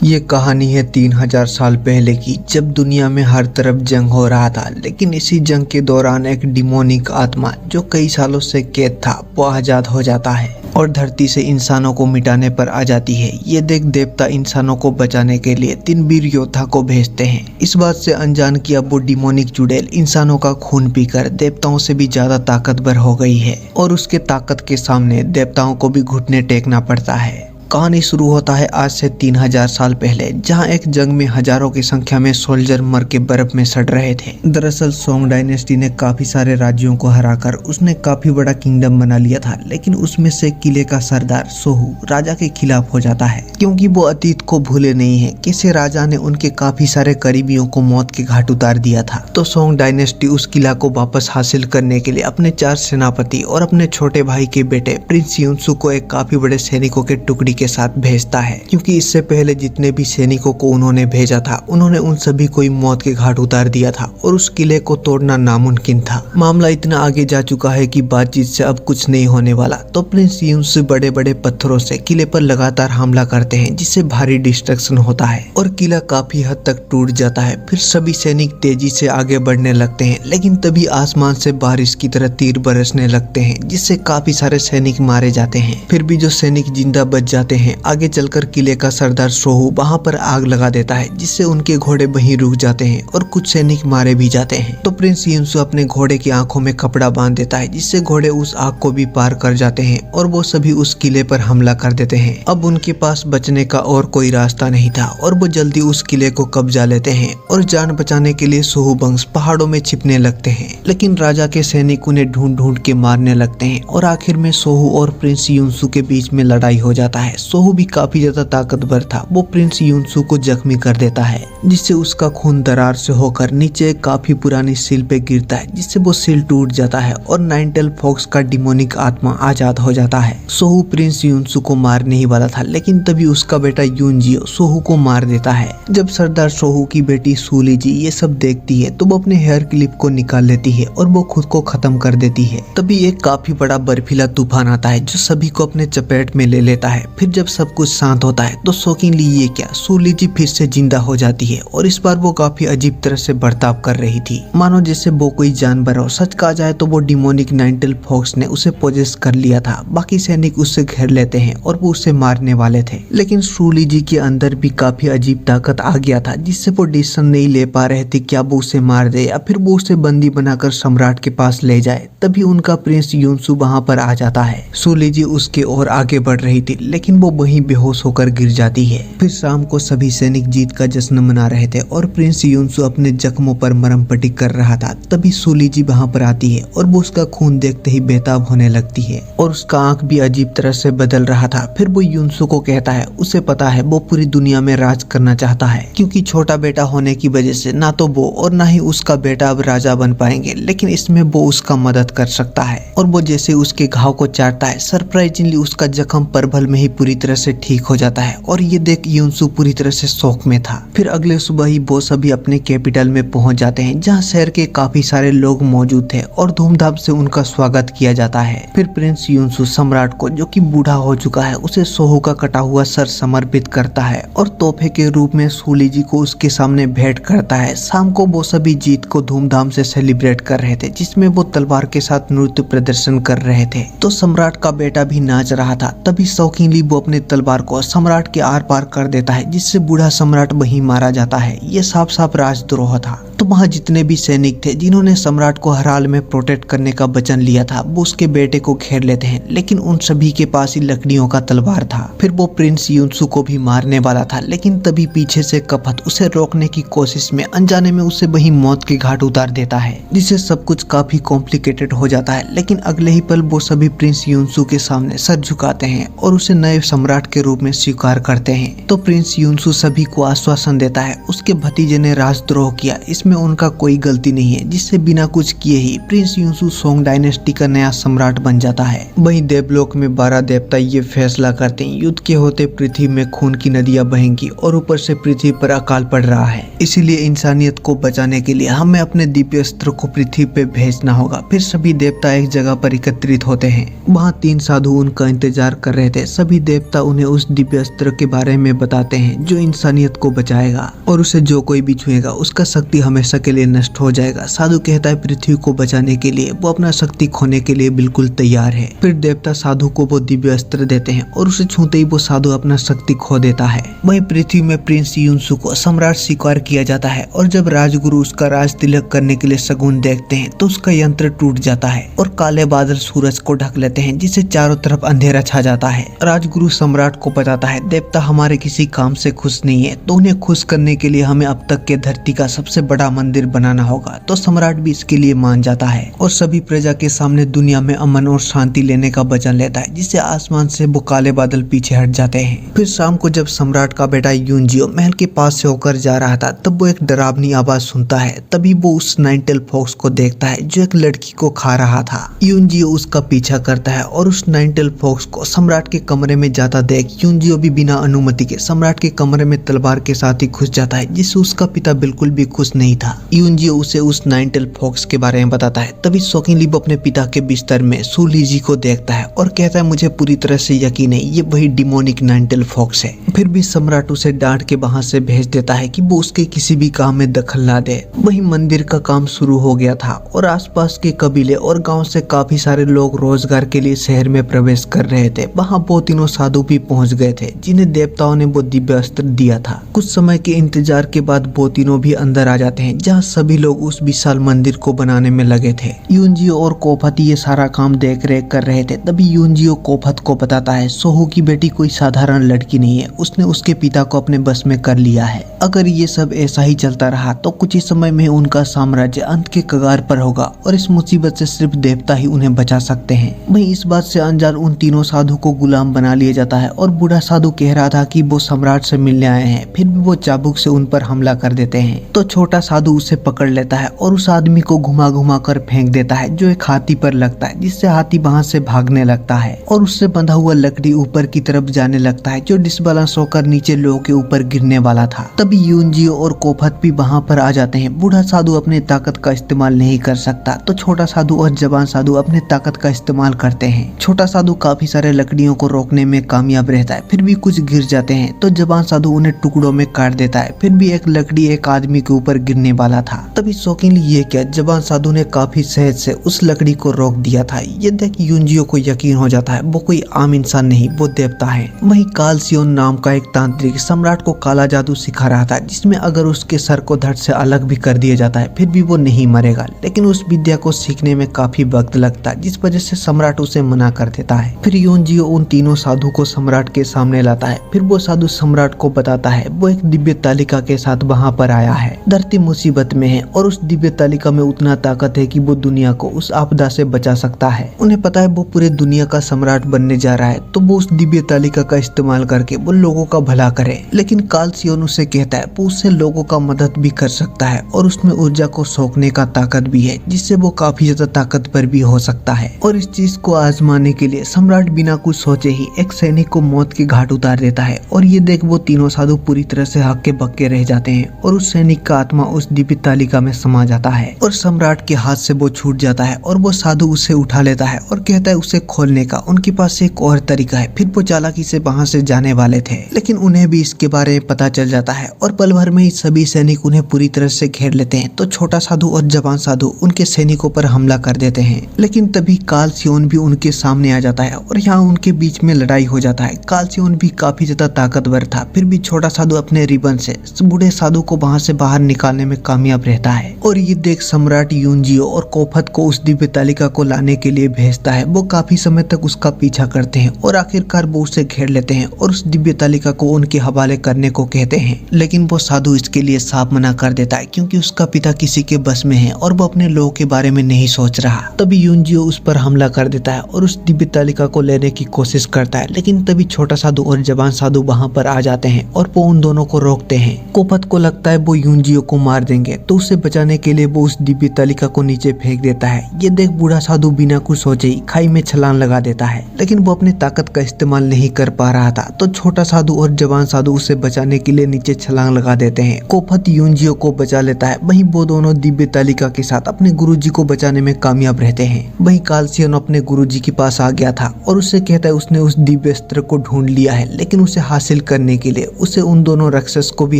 ये कहानी है 3000 साल पहले की, जब दुनिया में हर तरफ जंग हो रहा था। लेकिन इसी जंग के दौरान एक डिमोनिक आत्मा जो कई सालों से कैद था वो आजाद हो जाता है और धरती से इंसानों को मिटाने पर आ जाती है। ये देख देवता इंसानों को बचाने के लिए 3 वीर योद्धा को भेजते हैं। इस बात से अनजान कि अब वो डिमोनिक चुड़ैल इंसानों का खून पीकर देवताओं से भी ज्यादा ताकतवर हो गई है और उसके ताकत के सामने देवताओं को भी घुटने टेकना पड़ता है। कहानी शुरू होता है आज से 3000 साल पहले, जहां एक जंग में हजारों की संख्या में सोल्जर मर के बर्फ में सड़ रहे थे। दरअसल सोंग डायनेस्टी ने काफी सारे राज्यों को हराकर उसने काफी बड़ा किंगडम बना लिया था, लेकिन उसमें से किले का सरदार सोहू राजा के खिलाफ हो जाता है, क्योंकि वो अतीत को भूले नहीं है। किसी राजा ने उनके काफी सारे करीबियों को मौत के घाट उतार दिया था। तो सोंग डायनेस्टी उस किला को वापस हासिल करने के लिए अपने 4 सेनापति और अपने छोटे भाई के बेटे प्रिंस युनसु को एक काफी बड़े सैनिकों के टुकड़ी के साथ भेजता है, क्योंकि इससे पहले जितने भी सैनिकों को उन्होंने भेजा था उन्होंने उन सभी को मौत के घाट उतार दिया था और उस किले को तोड़ना नामुमकिन था। मामला इतना आगे जा चुका है कि बातचीत से अब कुछ नहीं होने वाला। तो प्रिंस युनसु बड़े बड़े पत्थरों से किले पर लगातार हमला करते हैं, जिससे भारी डिस्ट्रक्शन होता है और किला काफी हद तक टूट जाता है। फिर सभी सैनिक तेजी से आगे बढ़ने लगते हैं, लेकिन तभी आसमान से बारिश की तरह तीर बरसने लगते हैं, जिससे काफी सारे सैनिक मारे जाते हैं। फिर भी जो सैनिक जिंदा बच जाते हैं, आगे चलकर किले का सरदार सोहू वहां पर आग लगा देता है, जिससे उनके घोड़े वहीं रुक जाते हैं और कुछ सैनिक मारे भी जाते हैं। तो प्रिंस युनसु अपने घोड़े की आंखों में कपड़ा बांध देता है, जिससे घोड़े उस आग को भी पार कर जाते हैं और वो सभी उस किले पर हमला कर देते हैं। अब उनके पास बचने का और कोई रास्ता नहीं था और वो जल्दी उस किले को कब्जा लेते हैं और जान बचाने के लिए सोहू वंश पहाड़ों में छिपने लगते हैं। लेकिन राजा के सैनिक उन्हें ढूंढ ढूंढ के मारने लगते हैं और आखिर में सोहू और प्रिंस युनसु के बीच में लड़ाई हो जाता है। सोहू भी काफी ज्यादा ताकतवर था। वो प्रिंस युनसु को जख्मी कर देता है, जिससे उसका खून दरार से होकर नीचे काफी पुरानी सील पे गिरता है, जिससे वो सील टूट जाता है और नाइनटेल फॉक्स का डिमोनिक आत्मा आजाद हो जाता है। सोहू प्रिंस युनसु को मारने ही वाला था, लेकिन तभी उसका बेटा यूनजियो सोहू को मार देता है। जब सरदार सोहू की बेटी सूलीजी ये सब देखती है तो वो अपने हेयर क्लिप को निकाल लेती है और वो खुद को खत्म कर देती है। तभी एक काफी बड़ा बर्फीला तूफान आता है जो सभी को अपने चपेट में ले लेता है। फिर जब सब कुछ शांत होता है तो शॉकिंगली ये क्या, सूलीजी फिर से जिंदा हो जाती है और इस बार वो काफी अजीब तरह से बर्ताव कर रही थी, मानो जैसे वो कोई जानवर हो। सच कहा जाए तो वो डिमोनिक नाइनटेल फॉक्स ने उसे पोजेस कर लिया था। बाकी सैनिक उससे घेर लेते हैं और वो उसे मारने वाले थे, लेकिन सूलीजी के अंदर भी काफी अजीब ताकत आ गया था, जिससे वो डिसीजन नहीं ले पा रहे थे क्या वो उसे मार दे या फिर वो उसे बंदी बनाकर सम्राट के पास ले जाए। तभी उनका प्रिंस युनसु वहां पर आ जाता है। सूलीजी उसके और आगे बढ़ रही थी, लेकिन वो वहीं बेहोश होकर गिर जाती है। फिर शाम को सभी सैनिक जीत का जश्न मना रहे थे और प्रिंस युनसु अपने जख्मों पर मरहम पट्टी कर रहा था। तभी सूलीजी वहां पर आती है और वो उसका खून देखते ही बेताब होने लगती है और उसका आंख भी अजीब तरह से बदल रहा था। फिर वो युनसु को कहता है उसे पता है वो पूरी दुनिया में राज करना चाहता है, क्योंकि छोटा बेटा होने की वजह से ना तो वो और ना ही उसका बेटा अब राजा बन पाएंगे, लेकिन इसमें वो उसका मदद कर सकता है। और वो जैसे उसके घाव को चाटता है, सरप्राइजिंगली उसका जख्म परभल में ही पूरी तरह से ठीक हो जाता है और ये देख युनसु पूरी तरह से शौक में था। फिर अगले सुबह ही वो सभी अपने कैपिटल में पहुंच जाते हैं, जहां शहर के काफी सारे लोग मौजूद थे और धूमधाम से उनका स्वागत किया जाता है। फिर प्रिंस युनसु सम्राट को, जो कि बूढ़ा हो चुका है, उसे सोहू का कटा हुआ सर समर्पित करता है और तोहफे के रूप में सूलीजी को उसके सामने भेंट करता है। शाम को वो सभी जीत को धूमधाम से सेलिब्रेट कर रहे थे, जिसमें वो तलवार के साथ नृत्य प्रदर्शन कर रहे थे। तो सम्राट का बेटा भी नाच रहा था। तभी शौकीनली वो अपने तलवार को सम्राट के आर पार कर देता है, जिससे बूढ़ा सम्राट वहीं मारा जाता है। ये साफ साफ राजद्रोह था। तो वहाँ जितने भी सैनिक थे जिन्होंने सम्राट को हर हाल में प्रोटेक्ट करने का वचन लिया था, वो उसके बेटे को घेर लेते हैं, लेकिन उन सभी के पास ही लकड़ियों का तलवार था। फिर वो प्रिंस युनसु को भी मारने वाला था, लेकिन तभी पीछे से कपत उसे रोकने की कोशिश में अनजाने में उसे वहीं मौत के घाट उतार देता है, जिससे सब कुछ काफी कॉम्प्लिकेटेड हो जाता है। लेकिन अगले ही पल वो सभी प्रिंस युनसु के सामने सर झुकाते हैं और उसे नए सम्राट के रूप में स्वीकार करते हैं। तो प्रिंस युनसु सभी को आश्वासन देता है उसके भतीजे ने राजद्रोह किया, इसमें इसमें उनका कोई गलती नहीं है, जिससे बिना कुछ किए ही प्रिंस युनसु सोंग डायनेस्टी का नया सम्राट बन जाता है। वहीं देवलोक में 12 देवता ये फैसला करते हैं युद्ध के होते पृथ्वी में खून की नदियां बहेंगी और ऊपर से पृथ्वी पर अकाल पड़ रहा है। इसीलिए इंसानियत को बचाने के लिए हमें अपने दिव्य अस्त्र को पृथ्वी पे भेजना होगा। फिर सभी देवता एक जगह पर एकत्रित होते हैं। वहाँ 3 साधु उनका इंतजार कर रहे थे। सभी देवता उन्हें उस दिव्य अस्त्र के बारे में बताते हैं जो इंसानियत को बचाएगा और उसे जो कोई भी छुएगा उसका शक्ति हमेशा के लिए नष्ट हो जाएगा। साधु कहता है पृथ्वी को बचाने के लिए वो अपना शक्ति खोने के लिए बिल्कुल तैयार है। फिर देवता साधु को वो दिव्य अस्त्र देते हैं और उसे छूते ही वो साधु अपना शक्ति खो देता है। वहीं पृथ्वी में प्रिंस युनसु को सम्राट स्वीकार किया जाता है और जब राजगुरु उसका राज तिलक करने के लिए शगुन देखते हैं तो उसका यंत्र टूट जाता है और काले बादल सूरज को ढक लेते हैं, जिससे चारों तरफ अंधेरा छा जाता है। राजगुरु सम्राट को बताता है देवता हमारे किसी काम से खुश नहीं है, तो उन्हें खुश करने के लिए हमें अब तक के धरती का सबसे बड़ा मंदिर बनाना होगा। तो सम्राट भी इसके लिए मान जाता है और सभी प्रजा के सामने दुनिया में अमन और शांति लेने का वचन लेता है, जिससे आसमान से वो काले बादल पीछे हट जाते हैं। फिर शाम को जब सम्राट का बेटा यूनजियो महल के पास से होकर जा रहा था तब वो एक डरावनी आवाज सुनता है। तभी वो उस नाइन टेल फॉक्स को देखता है जो एक लड़की को खा रहा था। यूनजियो उसका पीछा करता है और उस नाइन टेल फॉक्स को सम्राट के कमरे में जाता देख यूनजियो भी बिना अनुमति के सम्राट के कमरे में तलवार के साथ ही घुस जाता है, जिससे उसका पिता बिल्कुल भी खुश नहीं था। यूनजियो उसे उस नाइन टेल फॉक्स के बारे में बताता है। तभी शौकीनली वो अपने पिता के बिस्तर में सूलीजी को देखता है और कहता है मुझे पूरी तरह से यकीन है ये वही डिमोनिक नाइन टेल फॉक्स है। फिर भी सम्राट उसे डांट के वहां से भेज देता है कि वो उसके किसी भी काम में दखल ना दे। वहीं मंदिर का काम शुरू हो गया था और आसपास के कबीले और गांव से काफी सारे लोग रोजगार के लिए शहर में प्रवेश कर रहे थे। वहां वो तीनों साधु भी पहुंच गए थे जिन्हें देवताओं ने वो दिव्य अस्त्र दिया था। कुछ समय के इंतजार के बाद वो तीनों भी अंदर आ जाते हैं जहाँ सभी लोग उस विशाल मंदिर को बनाने में लगे थे। यूनजियो और कोफत ये सारा काम देख रेख कर रहे थे। तभी यूनजियो कोफत को बताता है सोहू की बेटी कोई साधारण लड़की नहीं है, उसने उसके पिता को अपने बस में कर लिया है। अगर ये सब ऐसा ही चलता रहा तो कुछ ही समय में उनका साम्राज्य अंत के कगार पर होगा और इस मुसीबत से सिर्फ देवता ही उन्हें बचा सकते हैं। वहीं इस बात से अनजान उन तीनों साधु को गुलाम बना लिया जाता है और बूढ़ा साधु कह रहा था कि वो सम्राट से मिलने आए हैं, फिर भी वो चाबुक से उन पर हमला कर देते हैं। तो छोटा साधु उसे पकड़ लेता है और उस आदमी को घुमा घुमा कर फेंक देता है जो एक हाथी पर लगता है, जिससे हाथी वहां से भागने लगता है और उससे बंधा हुआ लकड़ी ऊपर की तरफ जाने लगता है जो डिसबैलेंस होकर नीचे लोगों के ऊपर गिरने वाला था। तभी यूनजियो और कोफत भी वहां पर आ जाते हैं। बूढ़ा साधु अपने ताकत का इस्तेमाल नहीं कर सकता तो छोटा साधु और जवान साधु अपने ताकत का इस्तेमाल करते हैं। छोटा साधु काफी सारे लकड़ियों को रोकने में कामयाब रहता है, फिर भी कुछ गिर जाते हैं तो जवान साधु उन्हें टुकड़ों में काट देता है। फिर भी एक लकड़ी एक आदमी के ऊपर गिरने वाला था। तभी शौकीनली ये क्या जवान साधु ने काफी सहज से उस लकड़ी को रोक दिया था। ये देख यूनजियो को यकीन हो जाता है वो कोई आम इंसान नहीं, वो देवता है। वहीं कालसियोन नाम का एक तांत्रिक सम्राट को काला जादू सिखा रहा था, जिसमें अगर उसके सर को धड़ से अलग भी कर दिया जाता है फिर भी वो नहीं मरेगा। लेकिन उस विद्या को सीखने में काफी वक्त लगता है, जिस वजह से सम्राट उसे मना कर देता है। फिर यूनजियो उन तीनों साधु को सम्राट के सामने लाता है। फिर वो साधु सम्राट को बताता है वो एक दिव्य तालिका के साथ वहाँ पर आया है। धरती मुसीबत में है और उस दिव्य तालिका में उतना ताकत है कि वो दुनिया को उस आपदा से बचा सकता है। उन्हें पता है वो पूरे दुनिया का सम्राट बनने जा रहा है, तो वो उस दिव्य तालिका का इस्तेमाल करके वो लोगों का भला करे। लेकिन कालसियोन उसे कहता है वो उससे लोगों का मदद भी कर सकता है और उसमें ऊर्जा को सोखने का ताकत भी है, जिससे वो काफी ज्यादा ताकतवर भी हो सकता है। और इस चीज को आजमाने के लिए सम्राट बिना कुछ सोचे ही एक सैनिक को मौत के घाट उतार देता है। और ये देख वो तीनों साधु पूरी तरह से हक्के बक्के रह जाते हैं और उस सैनिक का आत्मा उस दिव्य तालिका में समा जाता है और सम्राट के हाथ से वो छूट जाता है और वो साधु उसे उठा लेता है और कहता है उसे खोलने का उनके पास एक और तरीका है। फिर वो चालाकी से वहां से जाने वाले थे, लेकिन उन्हें भी इसके बारे में पता चल जाता है और पल भर में ही सभी सैनिक उन्हें पूरी तरह से घेर लेते हैं। तो छोटा साधु और जवान साधु उनके सैनिकों पर हमला कर देते हैं। लेकिन तभी कालसियोन भी उनके सामने आ जाता है और यहाँ उनके बीच में लड़ाई हो जाता है। कालसियोन भी काफी ज्यादा ताकतवर था, फिर भी छोटा साधु अपने रिबन से बूढ़े साधु को वहां से बाहर निकालने में कामयाब रहता है। और ये देख सम्राट यूनजियो और कोफत को उस दिव्य तालिका को लाने के लिए भेजता है। वो काफी समय तक उसका पीछा करते हैं और आखिरकार वो उसे घेर लेते हैं और उस दिव्य तालिका को उनके हवाले करने को कहते हैं। लेकिन वो साधु इसके लिए साफ मना कर देता है क्योंकि उसका पिता किसी के बस में है और वो अपने लोगों के बारे में नहीं सोच रहा। तभी यूनजियो उस पर हमला कर देता है और उस दिव्य तालिका को लेने की कोशिश करता है, लेकिन तभी छोटा साधु और जवान साधु वहाँ पर आ जाते हैं और वो उन दोनों को रोकते हैं। कोपत को लगता है वो यूनजियो को मार देंगे, तो उसे बचाने के लिए वो उस दिव्य तालिका को नीचे फेंक देता है। ये देख बूढ़ा साधु बिना कुछ सोचे ही खाई में छलांग लगा देता है, लेकिन वो अपनी ताकत का इस्तेमाल नहीं कर पा रहा था, तो छोटा साधु और जवान साधु उसे बचाने के लिए नीचे छलांग लगा देते हैं। कोपत यूनजियो को बचा लेता है। वहीं वो दोनों दिव्य तालिका के साथ अपने गुरुजी को बचाने में कामयाब रहते हैं। वहीं कालसियन अपने गुरुजी के पास आ गया था और उससे कहता है उसने उस दिव्य अस्त्र को ढूंढ लिया है, लेकिन उसे हासिल करने के लिए उसे उन दोनों राक्षस को भी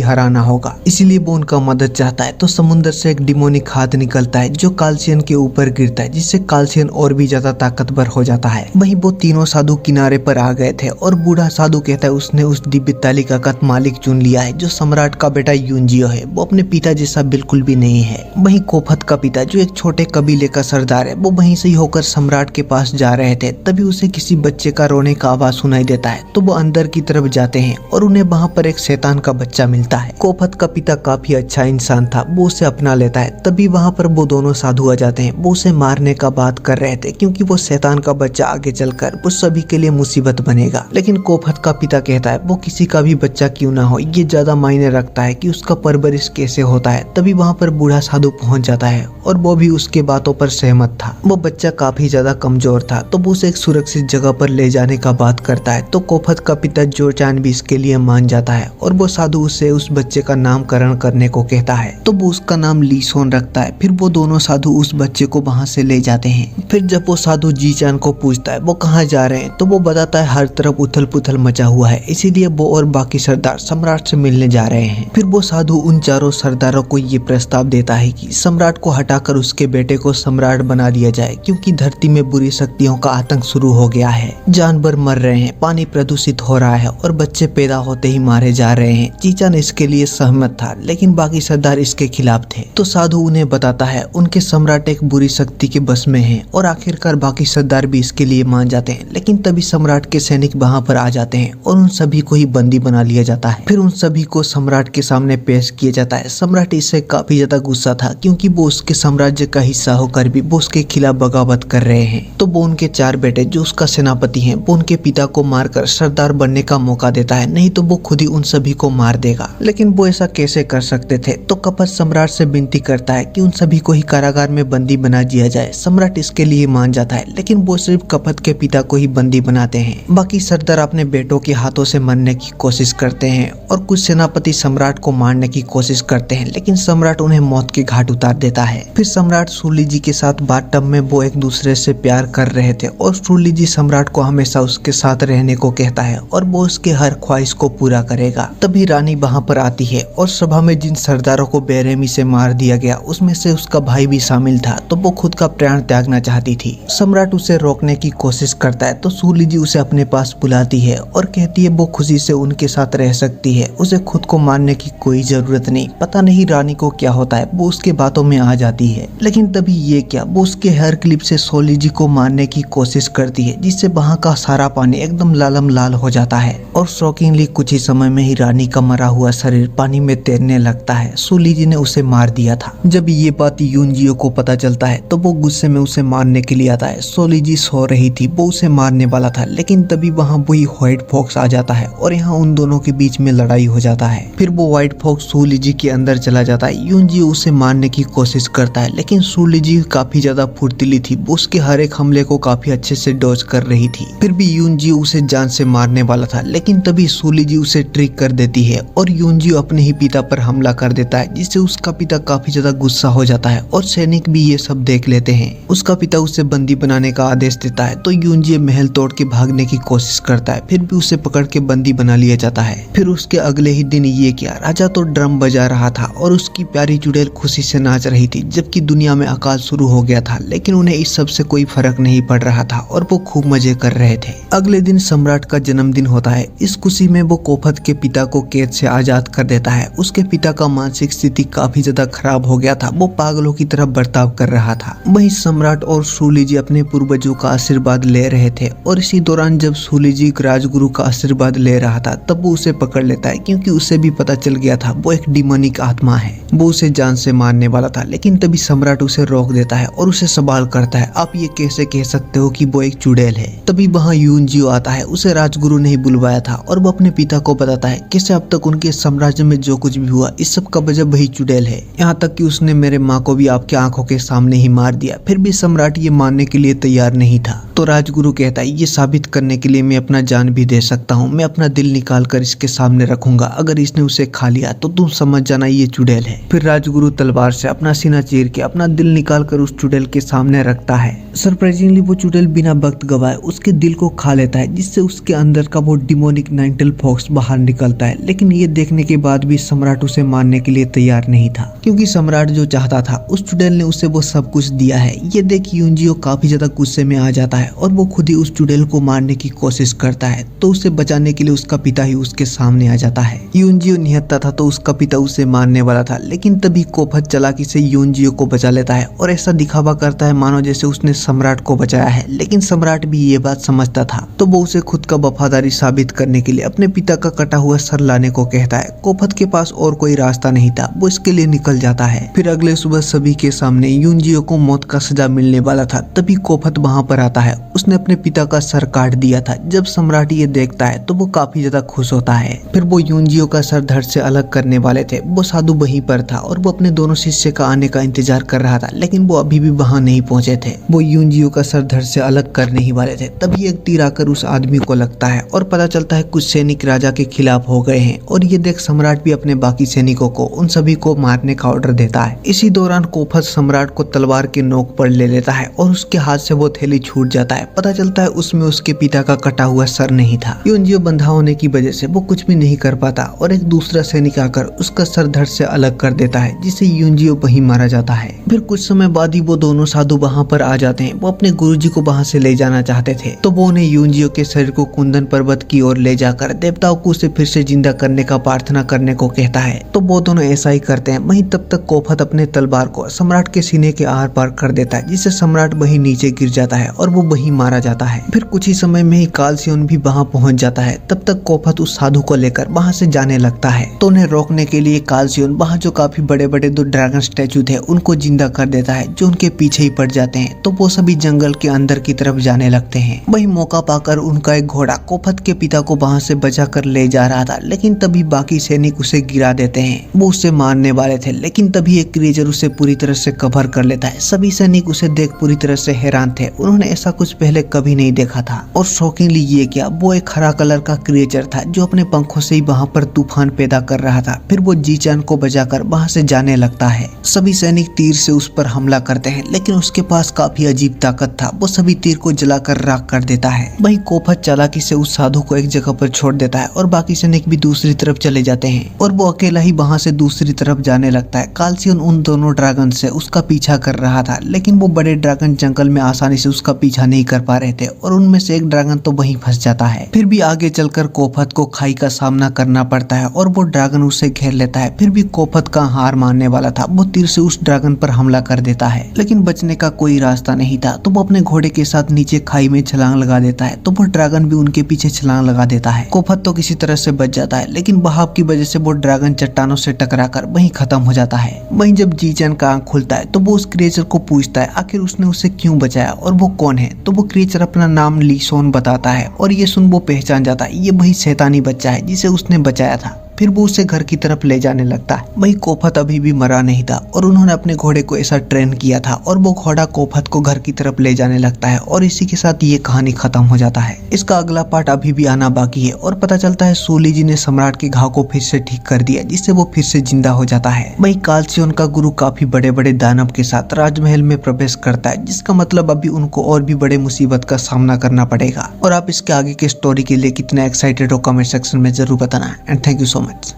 हराना होगा, इसीलिए वो उनका मदद चाहता है। तो समुद्र से एक डिमोनिक हाथ निकलता है जो कालसियन के ऊपर गिरता है, जिससे कालसियन और भी ज्यादा ताकतवर हो जाता है। वहीं वो तीनों साधु किनारे पर आ गए थे और बूढ़ा साधु कहता है उसने उस दिव्य तालिका का मालिक चुन लिया है जो सम्राट का बेटा यूनजियो है। वो अपने पिता जैसा बिल्कुल भी नहीं है। वहीं कोपत का पिता जो एक छोटे कबीले का सरदार है, वो वहीं से ही होकर सम्राट के पास जा रहे थे। तभी उसे किसी बच्चे का रोने का आवाज सुनाई देता है, तो वो अंदर की तरफ जाते हैं और उन्हें वहाँ पर एक शैतान का बच्चा मिलता है। कोपत का पिता काफी अच्छा इंसान था, वो उसे अपना लेता है। तभी वहाँ पर वो दोनों साधु आ जाते हैं। वो उसे मारने का बात कर रहे थे क्योंकि वो शैतान का बच्चा आगे चलकर वो सभी के लिए मुसीबत बनेगा, लेकिन कोपत का पिता कहता है वो किसी का भी बच्चा क्यों ना हो, ये ज्यादा मायने रखता है कि उसका परवरिश कैसे होता है। तभी वहाँ पर बूढ़ा साधु पहुंच जाता है और वो भी उसके बातों पर सहमत था। वो बच्चा काफी ज्यादा कमजोर था, तो वो उसे एक सुरक्षित जगह पर ले जाने का बात करता है। तो कोपत का पिता जोचान भी इसके लिए मान जाता है और वो साधु उसे उस बच्चे का नामकरण करने को कहता है, तो वो उसका नाम लीसोन रखता है। फिर वो दोनों साधु उस बच्चे को वहाँ से ले जाते हैं। फिर जब वो साधु जीचान को पूछता है वो कहाँ जा रहे हैं, तो वो बताता है हर तरफ उथल पुथल मचा हुआ है, इसीलिए वो और बाकी सरदार सम्राट से मिलने जा रहे हैं। फिर वो साधु उन चारों सरदारों को ये प्रस्ताव देता है कि सम्राट को हटाकर उसके बेटे को सम्राट बना दिया जाए, क्योंकि धरती में बुरी शक्तियों का आतंक शुरू हो गया है। जानवर मर रहे हैं, पानी प्रदूषित हो रहा है और बच्चे पैदा होते ही मारे जा रहे हैं। जीचान इसके लिए सहमत था, लेकिन बाकी सरदार इसके खिलाफ थे। तो साधु उन्हें बताता है उनके सम्राट एक बुरी शक्ति के बस में हैं और आखिरकार बाकी सरदार भी इसके लिए मान जाते हैं। लेकिन तभी सम्राट के सैनिक वहाँ पर आ जाते हैं और उन सभी को ही बंदी बना लिया जाता है। फिर उन सभी को सम्राट के सामने पेश किया जाता है। सम्राट इससे काफी ज्यादा गुस्सा था क्योंकि वो उसके साम्राज्य का हिस्सा होकर भी वो उसके खिलाफ बगावत कर रहे हैं। तो वो उनके 4 बेटे जो उसका सेनापति हैं, वो उनके पिता को मारकर सरदार बनने का मौका देता है, नहीं तो वो खुद ही उन सभी को मार देगा। लेकिन वो ऐसा कैसे कर सकते थे? तो कपट सम्राट से विनती करता है कि उन सभी को ही कारागार में बंदी बना दिया जाए। सम्राट इसके लिए मान जाता है, लेकिन वो सिर्फ कपट के पिता को ही बंदी बनाते हैं। बाकी सरदार अपने बेटों के हाथों से मरने की कोशिश करते हैं और कुछ सेनापति सम्राट को मारने की कोशिश करते हैं, लेकिन सम्राट उन्हें मौत के घाट उतार देता है। फिर सम्राट सूली जी के साथ बाथटब में वो एक दूसरे से प्यार कर रहे थे और सूली जी सम्राट को हमेशा उसके साथ रहने को कहता है और वो उसके हर ख्वाहिश को पूरा करेगा। तभी रानी वहाँ पर आती है और सभा में जिन सरदारों को बेरहमी से मार दिया गया उसमें से उसका भाई भी शामिल था, तो वो खुद का प्राण त्यागना चाहती थी। सम्राट उसे रोकने की कोशिश करता है, तो सूली जी उसे अपने पास बुलाती है और कहती है वो खुशी से उनके साथ रह सकती है, उसे खुद को मारने की कोई जरूरत नहीं। पता नहीं रानी को क्या होता है, वो उसके बातों में आ जाती है। लेकिन तभी ये क्या, वो उसके हेयर क्लिप से सूली जी को मारने की कोशिश करती है, जिससे वहाँ का सारा पानी एकदम लालम लाल हो जाता है और शॉकिंगली कुछ ही समय में ही रानी का मरा हुआ शरीर पानी में तैरने लगता है। सूली जी ने उसे मार दिया था। जब ये बात यूनजियो को पता चलता है तो वो गुस्से में उसे मारने के लिए आता है। सूली जी सो रही थी, वो उसे मारने वाला था, लेकिन तभी वहाँ वही व्हाइट फॉक्स आ जाता है और यहाँ उन दोनों के बीच में लड़ाई हो जाता है। फिर वो व्हाइट फॉक्स सूली जी के अंदर चला जाता है। यूनजियो उसे मारने की कोशिश करता है, लेकिन सूली जी काफी ज्यादा फुर्तीली थी, वो उसके हर एक हमले को काफी अच्छे से डॉज कर रही थी। फिर भी यूनजियो उसे जान से मारने वाला था, लेकिन तभी सूली जी उसे ट्रिक कर देती है और यूनजियो अपने ही पिता पर हमला कर देता है, जिससे उसका पिता काफी ज्यादा गुस्सा हो जाता है और सैनिक भी ये सब देख लेते हैं। उसका पिता उसे बंदी बनाने का आदेश देता है, तो यूनजियो महल तोड़ के भागने की कोशिश करता है, फिर भी उसे पकड़ के बंदी बना लिया जाता है। फिर उसके अगले ही दिन ये क्या, राजा तो ड्रम बजा रहा था और उसकी प्यारी चुड़ैल खुशी से नाच रही थी, जबकि दुनिया में अकाल शुरू हो गया था, लेकिन उन्हें इस सब से कोई फर्क नहीं पड़ रहा था और वो खूब मजे कर रहे थे। अगले दिन सम्राट का जन्मदिन होता है। इस खुशी में वो कोपत के पिता को कैद से आजाद कर देता है। उसके पिता का मानसिक स्थिति काफी ज्यादा खराब हो गया था, वो पागलों की तरह बर्ताव कर रहा था। वहीं सम्राट और सूली जी अपने पूर्वजों का आशीर्वाद ले रहे थे और इसी दौरान जब सूली जी राजगुरु का आशीर्वाद ले रहा था तब वो उसे पकड़ लेता है, क्योंकि उसे उसे भी पता चल गया था वो एक डिमोनिक आत्मा है, वो उसे जान से मारने वाला था। लेकिन तभी सम्राट उसे रोक देता है और उसे सवाल करता है, आप ये कैसे कह सकते हो कि वो एक चुड़ैल है। तभी वहाँ यूनजियो आता है, उसे राजगुरु ने बुलवाया था और वो अपने पिता को बताता है कैसे अब तक उनके साम्राज्य में जो कुछ भी हुआ इस सब का वजह वही चुड़ैल है, यहाँ तक कि उसने मेरे माँ को भी आपके आंखों के सामने ही मार दिया। फिर भी सम्राट ये मानने के लिए तैयार नहीं था। तो राजगुरु कहता है, ये साबित करने के लिए मैं अपना जान भी दे सकता हूँ, मैं अपना दिल निकाल कर इसके सामने रखूंगा, अगर इसने उसे खा लिया तो तुम समझ जाना ये चुड़ैल है। फिर राजगुरु तलवार से अपना सीना चीर के अपना दिल निकाल कर उस चुड़ैल के सामने रखता है। सरप्राइजिंगली वो चुड़ैल बिना वक्त गवाए उसके दिल को खा लेता है, जिससे उसके अंदर का वो डिमोनिक नाइनटेल फॉक्स बाहर निकलता है। लेकिन ये देखने के बाद भी सम्राट उसे मारने के लिए तैयार नहीं था, क्योंकि सम्राट जो चाहता था उस चुड़ैल ने उसे वो सब कुछ दिया है। ये देख यूनजियो काफी ज्यादा गुस्से में आ जाता है और वो खुद ही उस चुड़ैल को मारने की कोशिश करता है। तो उसे बचाने के लिए उसका पिता ही उसके सामने आ जाता है। यूनजियो निहत्था था तो उसका पिता उसे मारने वाला था, लेकिन तभी कोफत चालाकी से यूनजियो को बचा लेता है और ऐसा दिखावा करता है मानो जैसे उसने सम्राट को बचाया है। लेकिन सम्राट भी ये बात समझता था, तो वो उसे खुद का वफादारी साबित करने के लिए अपने पिता का कटा हुआ सर लाने को कहता है। कोफत के पास और कोई रास्ता नहीं था, वो इसके लिए निकल जाता है। फिर अगले सुबह सभी के सामने यूनजियो को मौत का सजा मिलने वाला था, तभी कोफत वहाँ पर आता है। उसने अपने पिता का सर काट दिया था। जब सम्राट ये देखता है तो वो काफी ज्यादा खुश होता है। फिर वो यूनजियो का सर धड़ से अलग करने वाले थे। वो साधु वहीं पर था और वो अपने दोनों शिष्य का आने का इंतजार कर रहा था, लेकिन वो अभी भी वहाँ नहीं पहुंचे थे। वो यूनजियो का सर धड़ से अलग करने ही वाले थे, तभी एक तीर आकर उस आदमी को लगता है और पता चलता है कुछ सैनिक राजा के खिलाफ हो गए हैं। और ये देख सम्राट भी अपने बाकी सैनिकों को उन सभी को मारने का ऑर्डर देता है। इसी दौरान कोफत सम्राट को तलवार के नोक पर ले लेता है और उसके हाथ से वो थैली छूट जाता है। पता चलता है उसमें उसके पिता का कटा हुआ सर नहीं था। यूनजियो बंधा होने की वजह से वो कुछ भी नहीं कर पाता और एक दूसरा सैनिक आकर उसका सर धड़ से अलग कर देता है, जिससे यूनजियो वहीं मारा जाता है। फिर कुछ समय बाद ही वो दोनों साधु वहाँ पर आ जाते हैं। वो अपने गुरुजी को वहाँ से ले जाना चाहते थे, तो वो उन्हें यूनजियो के शरीर को कुंदन पर्वत की ओर ले जाकर देवताओं को उसे फिर से जिंदा करने का प्रार्थना करने को कहता है। तो वो दोनों ऐसा ही करते हैं। वहीं तब तक कोफत अपने तलवार को सम्राट के सीने के आर पार कर देता है, जिससे सम्राट वहीं नीचे गिर जाता है और वो वहीं मारा जाता है। फिर कुछ ही समय में ही कालसियोन भी वहाँ पहुँच जाता है। तब तक कोफत उस साधु को लेकर वहाँ से जाने लगता है, तो उन्हें रोकने के लिए कालसियोन वहाँ जो काफी बड़े बड़े दो ड्रैगन स्टैचू थे उनको जिंदा कर देता है, जो उनके पीछे ही पड़ जाते हैं। तो वो सभी जंगल के अंदर की तरफ जाने लगते हैं। वही मौका पाकर उनका एक घोड़ा कोफत के पिता को वहाँ से बचा कर ले जा रहा था, लेकिन तभी बाकी सैनिक उसे गिरा देते हैं। वो उसे मारने वाले थे, लेकिन तभी एक क्रिएचर उसे पूरी तरह से कवर कर लेता है। सभी सैनिक उसे देख पूरी तरह से हैरान थे, उन्होंने ऐसा कुछ पहले कभी नहीं देखा था। और शॉकिंगली ये क्या, वो एक हरा कलर का क्रिएचर था जो अपने पंखों से ही वहाँ पर तूफान पैदा कर रहा था। फिर वो जीचान को बचाकर वहाँ से जाने लगता है। सभी सैनिक तीर से उस पर हमला करते हैं, लेकिन उसके पास काफी अजीब ताकत था। वो सभी तीर को जलाकर राख कर देता है। वहीं कोफत चालाकी से उस साधु को एक जगह पर छोड़ देता है और बाकी सैनिक भी दूसरी तरफ चले जाते हैं और वो अकेला ही वहाँ से दूसरी तरफ जाने लगता है। कालसियन उन दोनों ड्रैगन से उसका पीछा कर रहा था, लेकिन वो बड़े ड्रैगन जंगल में आसानी से उसका पीछा नहीं कर पा रहे थे और उनमें से एक ड्रैगन तो वहीं फंस जाता है। फिर भी आगे चलकर कोफत को खाई का सामना करना पड़ता है और वो ड्रैगन उसे घेर लेता है। फिर भी कोफत का हार मानने वाला था, वो तीर से उस ड्रैगन पर हमला कर देता है, लेकिन बचने का कोई रास्ता नहीं था। तो वो अपने घोड़े के साथ नीचे खाई में छलांग लगा देता है, तो वो ड्रैगन भी उनके पीछे छलांग लगा देता है। कोफत तो किसी तरह से बच जाता है, लेकिन बहाव की वजह से वो ड्रैगन चट्टानों से टकराकर वहीं खत्म हो जाता है। वहीं जब जीचैन का आंख खुलता है तो वो उस क्रिएचर को पूछता है आखिर उसने उसे क्यों बचाया और वो कौन है। तो वो क्रिएचर अपना नाम लीसोन बताता है और ये सुन वो पहचान जाता है, ये वही शैतानी बच्चा है जिसे उसने बचाया था। फिर वो उसे घर की तरफ ले जाने लगता है। वही कोफत अभी भी मरा नहीं था और उन्होंने अपने घोड़े को ऐसा ट्रेन किया था और वो घोड़ा कोफत को घर की तरफ ले जाने लगता है और इसी के साथ ये कहानी खत्म हो जाता है। इसका अगला पार्ट अभी भी आना बाकी है और पता चलता है सूली जी ने सम्राट के घाव को फिर से ठीक कर दिया, जिससे वो फिर से जिंदा हो जाता है। वही कालसियोन का गुरु काफी बड़े बड़े दानव के साथ राजमहल में प्रवेश करता है, जिसका मतलब अभी उनको और भी बड़े मुसीबत का सामना करना पड़ेगा। और आप इसके आगे के स्टोरी के लिए कितना एक्साइटेड हो कमेंट सेक्शन में जरूर बताना। And thank you so much.